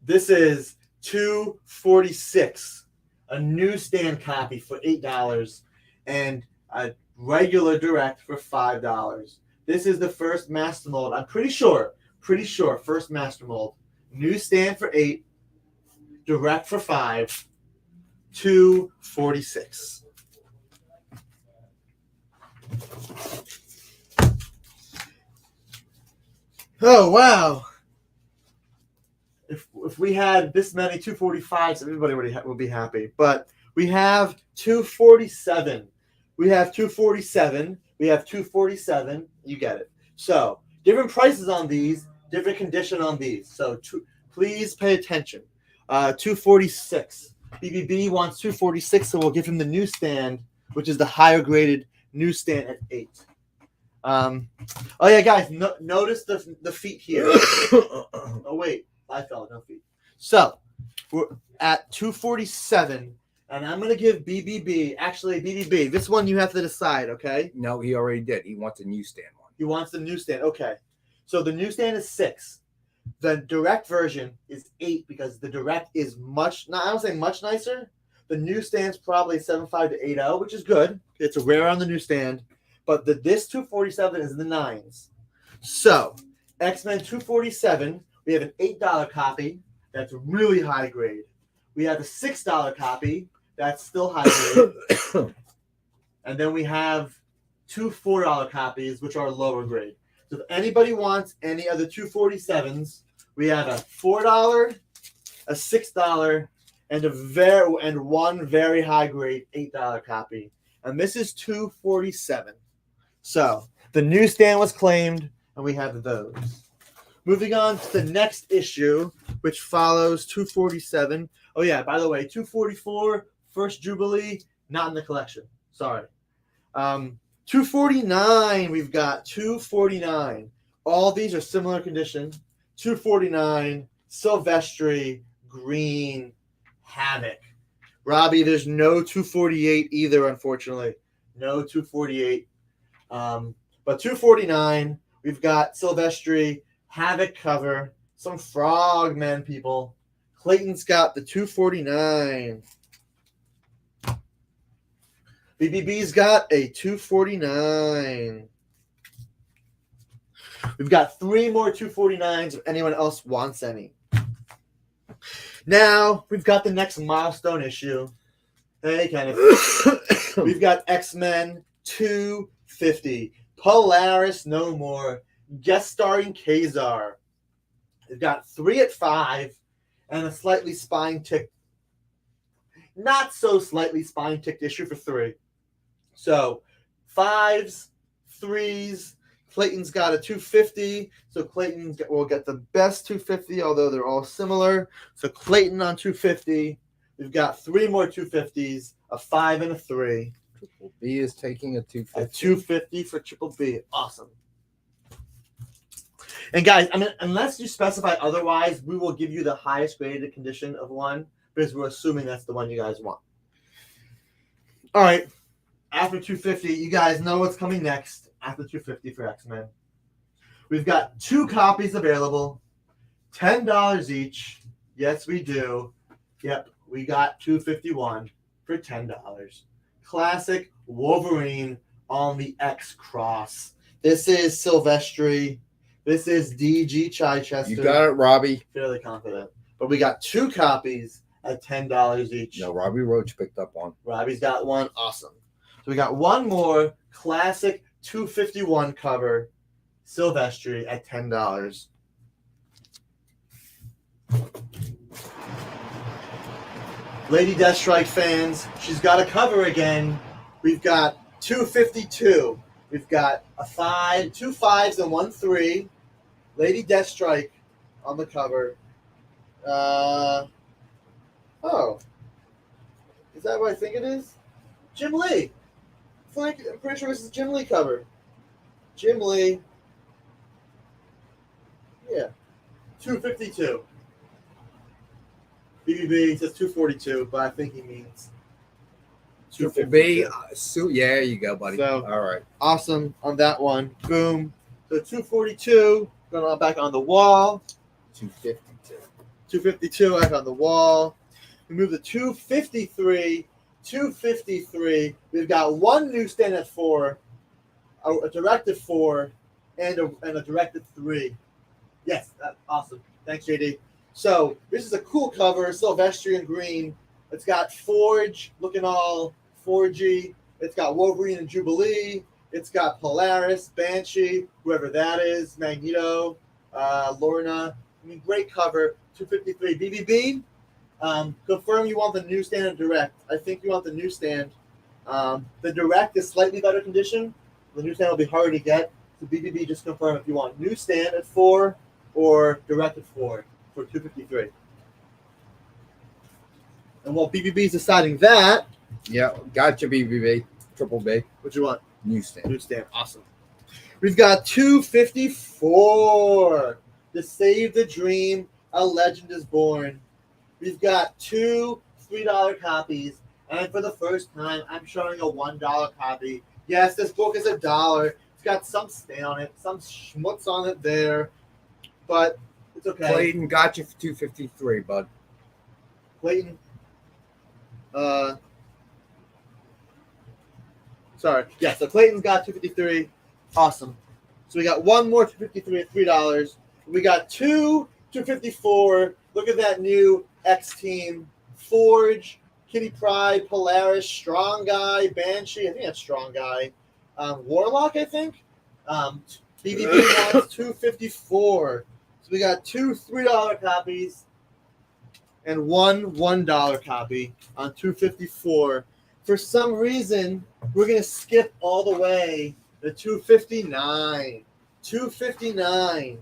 This is 246, a newsstand copy for $8, and a regular direct for $5. This is the first master mold. I'm pretty sure, first master mold. Newsstand for $8, direct for $5, 246. Oh wow! If we had this many 245s, everybody would be happy. But we have 247. We have 247. We have 247. You get it. So different prices on these, different condition on these. So please pay attention. 246. BBB wants 246, so we'll give him the newsstand, which is the higher graded newsstand at 8. Oh yeah, guys, notice the feet here. Oh wait. I fell, no feet. So we're at 247, and I'm gonna give BBB. Actually, BBB. This one you have to decide. Okay. No, he already did. He wants a newsstand one. He wants the newsstand. Okay. So the newsstand is 6. The direct version is 8 because the direct is much. I don't say much nicer. The newsstand's probably 7.5 to 8.0, which is good. It's rare on the newsstand, but this 247 is in the 9s. So X-Men 247. We have an $8 copy that's really high grade. We have a $6 copy that's still high grade. And then we have 2 $4 copies, which are lower grade. So if anybody wants any other 247s, we have a $4, a $6, and one very high grade $8 copy. And this is 247. So the newsstand was claimed, and we have those. Moving on to the next issue, which follows 247. Oh, yeah, by the way, 244, First Jubilee, not in the collection. Sorry. 249, we've got 249. All these are similar condition. 249, Silvestri, Green, Havoc. Robbie, there's no 248 either, unfortunately. No 248. But 249, we've got Silvestri, Havoc cover, some Frogmen people. Clayton's got the 249. BBB's got a 249. We've got 3 more 249s if anyone else wants any. Now, we've got the next milestone issue. Hey, Kenneth. We've got X-Men 250. Polaris No More. Guest starring Kazar. We've got 3 at 5 and a slightly spine-ticked, not so slightly spine-ticked issue for 3. So 5s, 3s. Clayton's got a 250, so Clayton will get the best 250, although they're all similar. So Clayton on 250. We've got 3 more 250s, a 5 and a 3. Triple B is taking a 250. A 250 for Triple B. Awesome. And guys, I mean, unless you specify otherwise, we will give you the highest graded condition of one because we're assuming that's the one you guys want. All right. After 250, you guys know what's coming next after 250 for X-Men. We've got 2 copies available, $10 each. Yes, we do. Yep, we got 251 for $10. Classic Wolverine on the X-Cross. This is Silvestri. This is D.G. Chichester. You got it, Robbie. Fairly confident. But we got 2 copies at $10 each. No, Robbie Roach picked up one. Robbie's got one. Awesome. So we got one more classic 251 cover, Silvestri at $10. Lady Deathstrike fans, she's got a cover again. We've got 252. We've got 2 5s and 1 3. Lady Deathstrike on the cover. Is that what I think it is? Jim Lee. I'm pretty sure this is Jim Lee cover. Jim Lee. Yeah. 252. BBB says 242, but I think he means 252. Yeah, there you go, buddy. So, all right. Awesome on that one. Boom. So 242, going back on the wall. 252. 252 back on the wall. We move to 253. 253. We've got one newsstand at 4, a directed 4, and a directed 3. Yes, that's awesome. Thanks, JD. So this is a cool cover, Sylvestrian green. It's got Forge looking all Forgy. It's got Wolverine and Jubilee. It's got Polaris, Banshee, whoever that is, Magneto, Lorna. I mean, great cover. 253. BBB. Confirm you want the newsstand and direct. I think you want the newsstand. The direct is slightly better condition. The newsstand will be harder to get. So BBB, just confirm if you want newsstand at 4 or direct at 4 for 253. And while BBB is deciding that, Yeah, gotcha, BBB. Triple B. what you want? Newsstand. Newsstand. Awesome. We've got 254. To Save the Dream, A Legend is Born. We've got 2 $3 copies. And for the first time, I'm showing a $1 copy. Yes, this book is $1. It's got some stain on it, some schmutz on it there. But it's okay. Clayton got you for 253, bud. Clayton. Sorry. Yeah, so Clayton's got 253. Awesome. So we got one more 253 at $3. We got 2 254. Look at that new X team. Forge, Kitty Pryde, Polaris, Strong Guy, Banshee. I think that's Strong Guy. Warlock, I think. BBB wants 254. So we got 2 $3 copies and one $1 copy on 254. For some reason, we're going to skip all the way to 259. 259.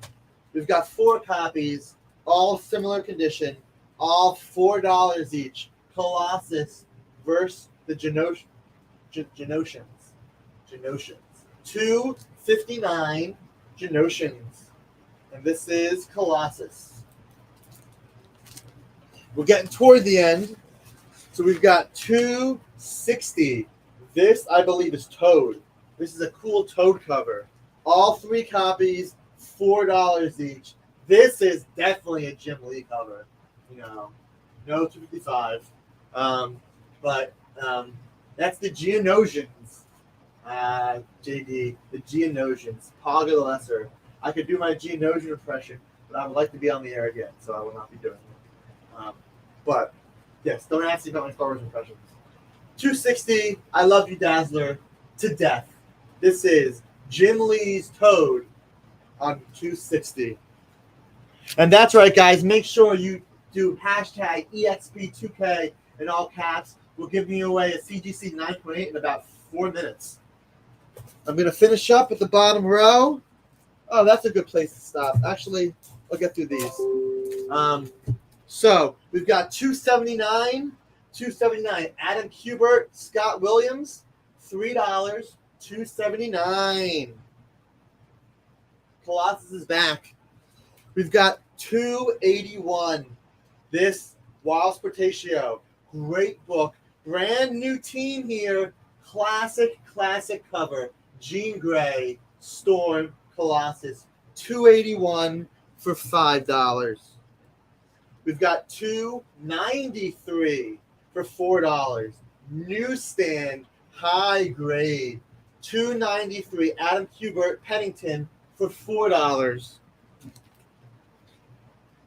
We've got 4 copies, all similar condition, all $4 each. Colossus versus the Genossians. 259 Genossians. And this is Colossus. We're getting toward the end. So we've got 260. This, I believe, is Toad. This is a cool Toad cover. All 3 copies, $4 each. This is definitely a Jim Lee cover. No 255. But that's the Geonosians. JD, the Geonosians. Paga the Lesser. I could do my Geonosian impression, but I would like to be on the air again, so I will not be doing it. But yes, don't ask me about my Star Wars impressions. 260, I Love You, Dazzler, to death. This is Jim Lee's Toad on 260. And that's right, guys. Make sure you do hashtag EXP2K in all caps. We're giving you away a CGC 9.8 in about 4 minutes. I'm going to finish up at the bottom row. Oh, that's a good place to stop. Actually, I'll get through these. So we've got 279. 279. Adam Kubert, Scott Williams, $3. 279. Colossus is back. We've got 281. This Wiles Portatio. Great book. Brand new team here. Classic cover. Jean Grey, Storm, Colossus. 281 for $5. We've got 293 for $4. Newsstand, high grade. 293. Adam Kubert, Pennington for $4.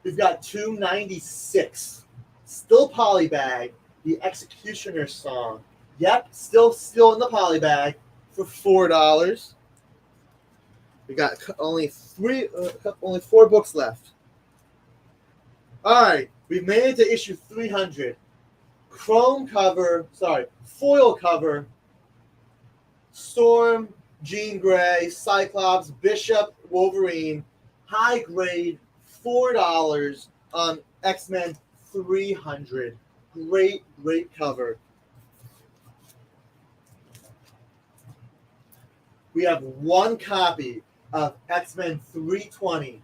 We've got 296. Still polybag. The Executioner song. Yep, still in the polybag for $4. We got only 4 books left. All right, we've made it to issue 300. Foil cover. Storm, Jean Grey, Cyclops, Bishop, Wolverine. high grade, $4 on X-Men 300. Great cover. We have one copy of X-Men 320,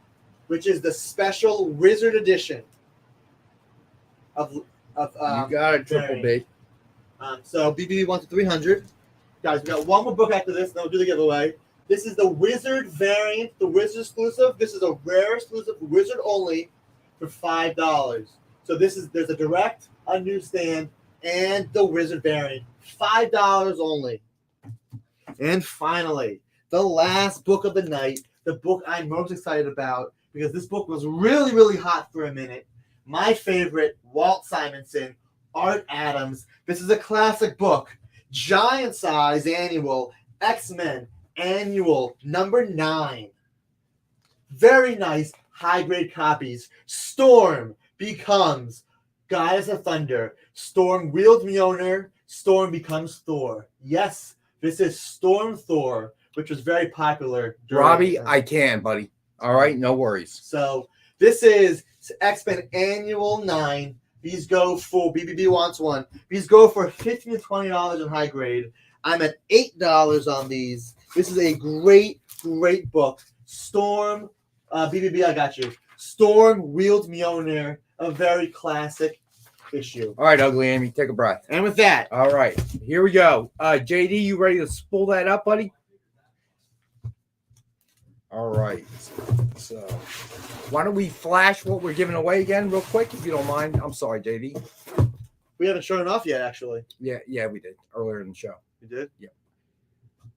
which is the special Wizard edition of You got it, Triple B. So BBB 1 to 300. Guys, we got one more book after this, then we'll do the giveaway. This is the Wizard variant, the Wizard exclusive. This is a rare exclusive, Wizard only, for $5. So there's a direct on newsstand and the Wizard variant, $5 only. And finally, the last book of the night, the book I'm most excited about, because this book was really, really hot for a minute. My favorite, Walt Simonson, Art Adams. This is a classic book, giant size annual, X-Men annual number 9. Very nice, high-grade copies. Storm becomes Goddess of Thunder. Storm wields Mjolnir. Storm becomes Thor. Yes, this is Storm Thor, which was very popular. Robbie, I can, buddy. All right, no worries. So this is X-Men Annual 9. These go for, BBB wants one. These go for $15 to $20 in high grade. I'm at $8 on these. This is a great book. Storm, BBB, I got you. Storm wields Mjolnir, a very classic issue. All right, Ugly Amy, take a breath. And with that, all right, here we go. JD, you ready to spool that up, buddy? All right. So why don't we flash what we're giving away again real quick, if you don't mind? I'm sorry, JD. We haven't shown it off yet, actually. Yeah, we did earlier in the show. You did? Yeah.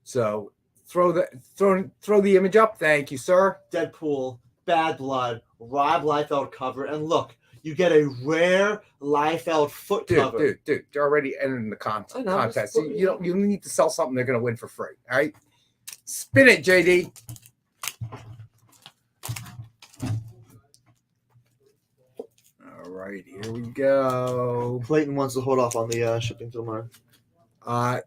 So throw the image up. Thank you, sir. Deadpool, Bad Blood, Rob Liefeld cover, and look, you get a rare Liefeld foot cover. Dude, they're already entering the contest. You need to sell something they're going to win for free. All right, spin it, JD. All right, here we go. Clayton wants to hold off on the shipping till tomorrow.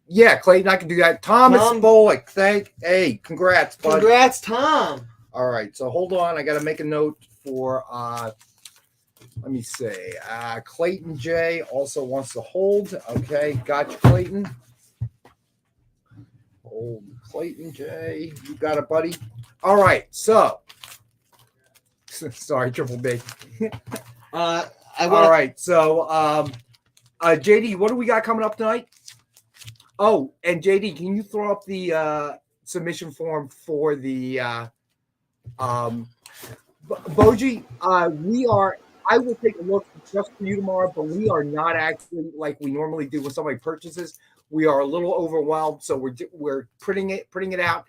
Yeah, Clayton, I can do that. Tom Bullock, hey, congrats, bud. Congrats, Tom. All right, so hold on. I got to make a note for, let me see. Clayton J also wants to hold. Okay, gotcha, Clayton. Hold Clayton J. You got it, buddy. All right, so. Sorry, Triple B. All right, so JD, what do we got coming up tonight? Oh, and JD, can you throw up the submission form for the Boji? I will take a look just for you tomorrow, but we are not actually like we normally do when somebody purchases. We are a little overwhelmed, so we're printing it out,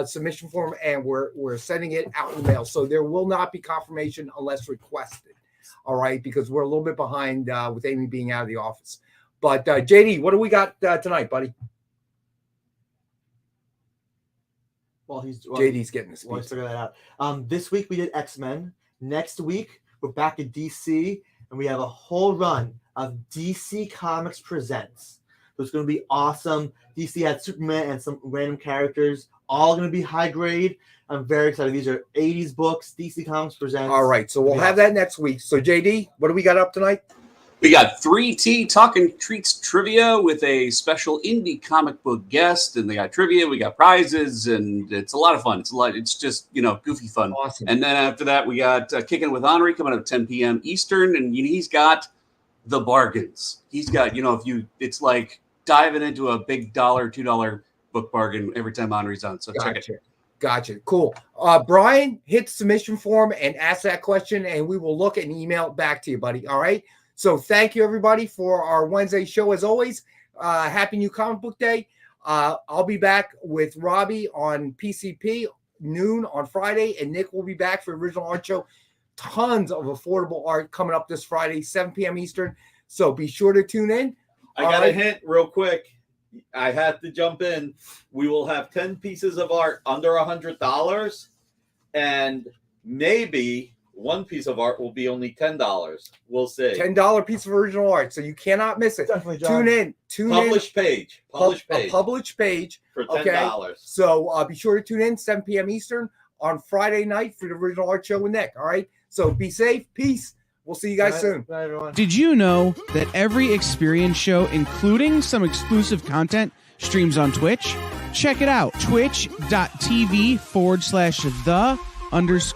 submission form, and we're sending it out in the mail. So there will not be confirmation unless requested. All right, because we're a little bit behind with Amy being out of the office. But JD, what do we got tonight, buddy? JD's getting this. Let's figure that out. This week we did X-Men. Next week we're back at DC, and we have a whole run of DC Comics Presents. So it's going to be awesome. DC had Superman and some random characters, all going to be high grade. I'm very excited. These are 80s books. DC Comics Presents. All right, so we'll have that next week. So JD, what do we got up tonight? We got 3T Talking Treats Trivia with a special indie comic book guest, and they got trivia, we got prizes, and it's a lot of fun. It's just, goofy fun. Awesome. And then after that, we got Kicking with Henri coming up at 10 p.m. Eastern, and he's got the bargains. He's got, it's like diving into a big $2 book bargain every time Henri's on. So check it. Gotcha. Cool. Brian, hit the submission form and ask that question, and we will look and email it back to you, buddy. All right. So thank you, everybody, for our Wednesday show. As always, happy New Comic Book Day. I'll be back with Robbie on PCP noon on Friday, and Nick will be back for Original Art Show. Tons of affordable art coming up this Friday, 7 p.m. Eastern. So be sure to tune in. I got a hint real quick. I had to jump in. We will have 10 pieces of art under $100, and maybe one piece of art will be only $10. We'll see. $10 piece of original art, so you cannot miss it. Definitely, John. Tune Published in. Page. A published page for $10. Okay. So be sure to tune in 7 p.m. Eastern on Friday night for the Original Art Show with Nick. All right. So be safe. Peace. We'll see you guys soon. Bye, everyone. Did you know that every experience show, including some exclusive content, streams on Twitch? Check it out. Twitch.tv/the_.